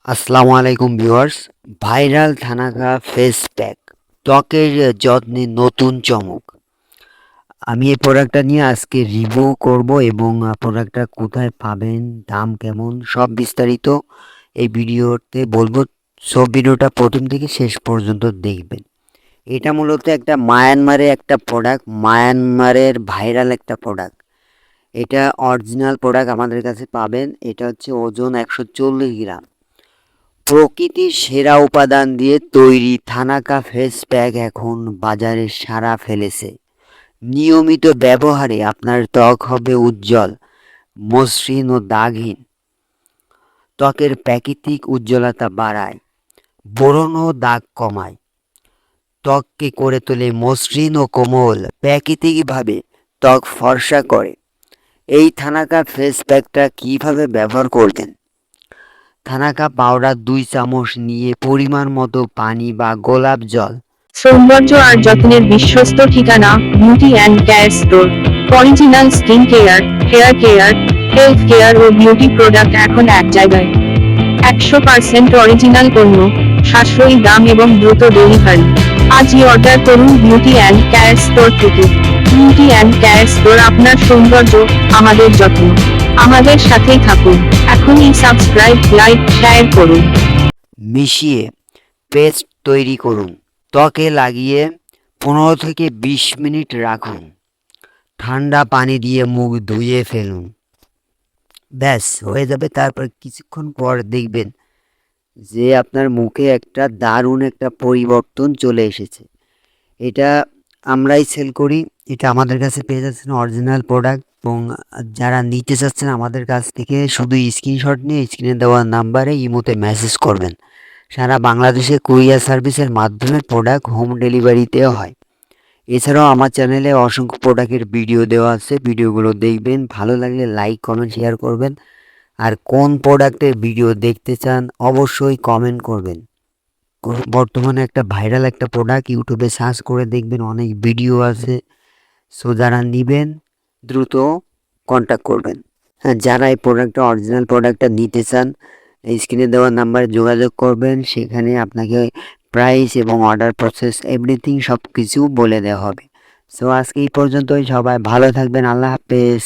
আসসালামু আলাইকুম viewers. Viral thanaka face pack, ত্বকের যত্নে নতুন চমক। আমি এই প্রোডাক্টটা নিয়ে আজকে রিভিউ করব এবং প্রোডাক্টটা কোথায় পাবেন, দাম কেমন, সব বিস্তারিত এই ভিডিওতে বলবো। সব ভিডিওটা প্রথম থেকে শেষ পর্যন্ত দেখবেন। এটা মূলত একটা মায়ানমারের একটা প্রোডাক্ট, মায়ানমারের ভাইরাল একটা প্রোডাক্ট। এটা অরিজিনাল প্রোডাক্ট আমাদের কাছে পাবেন। এটা হচ্ছে ওজন 140 গ্রাম। প্রকৃতির সেরা উপাদান দিয়ে তৈরি থানাকা ফেস প্যাক এখন বাজারে সাড়া ফেলেছে। নিয়মিত ব্যবহারে আপনার ত্বক হবে উজ্জ্বল, মসৃণ ও দাগহীন। ত্বকের প্রাকৃতিক উজ্জ্বলতা বাড়ায়, ব্রণ ও দাগ কমায়, ত্বককে করে তোলে মসৃণ ও কোমল। প্রাকৃতিকভাবে ত্বক ফর্সা করে। এই থানাকা ফেস প্যাকটা কীভাবে ব্যবহার করবেন? থানাকা পাউডার 2 চামচ নিয়ে পরিমাণ মতো পানি বা গোলাপ জল। সৌন্দর্য আর যত্নের বিশ্বস্ত ঠিকানা beauty and care store. Original skin care, hair care, health care ও বিউটি প্রোডাক্ট এখন এক জায়গায়। 100% অরিজিনাল পণ্য, সাশ্রয়ী দাম এবং দ্রুত ডেলিভারি। আজই অর্ডার করুন বিউটি অ্যান্ড কেয়ার স্টোর থেকে। বিউটি অ্যান্ড কেয়ার স্টোর, আপনার সৌন্দর্য আমাদের যত্ন। আমাদের সাথেই থাকুন। এখনই সাবস্ক্রাইব, লাইক, শেয়ার করুন। মিশিয়ে পেস্ট তৈরি করুন। ত্বকে লাগিয়ে 15 থেকে 20 মিনিট রাখুন। ঠান্ডা পানি দিয়ে মুখ ধুয়ে ফেলুন। ব্যাস হয়ে যাবে। তারপর কিছুক্ষণ পর দেখবেন যে আপনার মুখে একটা দারুণ একটা পরিবর্তন চলে এসেছে। এটা আমরাই সেল করি। এটা আমাদের কাছে পেয়ে যাচ্ছেন অরিজিনাল প্রোডাক্ট। এবং যারা নিতে চাচ্ছেন আমাদের কাছ থেকে শুধু স্ক্রিনশট নিয়ে স্ক্রিনে দেওয়া নাম্বারে ইমোতে মেসেজ করবেন। সারা বাংলাদেশে কুরিয়ার সার্ভিসের মাধ্যমে প্রোডাক্ট হোম ডেলিভারিতেও হয়। এছাড়াও আমার চ্যানেলে অসংখ্য প্রোডাক্টের ভিডিও দেওয়া আছে, ভিডিওগুলো দেখবেন। ভালো লাগলে লাইক, কমেন্ট, শেয়ার করবেন। আর কোন প্রোডাক্টের ভিডিও দেখতে চান অবশ্যই কমেন্ট করবেন। বর্তমানে একটা ভাইরাল একটা প্রোডাক্ট, ইউটিউবে সার্চ করে দেখবেন অনেক ভিডিও আছে। সো যারা নেবেন দ্রুত কন্ট্যাক্ট করবেন। হ্যাঁ, যারা এই প্রোডাক্টটা অরিজিনাল প্রোডাক্টটা নিতে চান স্ক্রিনে দেওয়া নাম্বারে যোগাযোগ করবেন। সেখানে আপনাকে প্রাইস এবং অর্ডার প্রসেস এভরিথিং সব কিছু বলে দেওয়া হবে। সো আজকে এই পর্যন্তই। সবাই ভালো থাকবেন। আল্লাহ হাফেজ।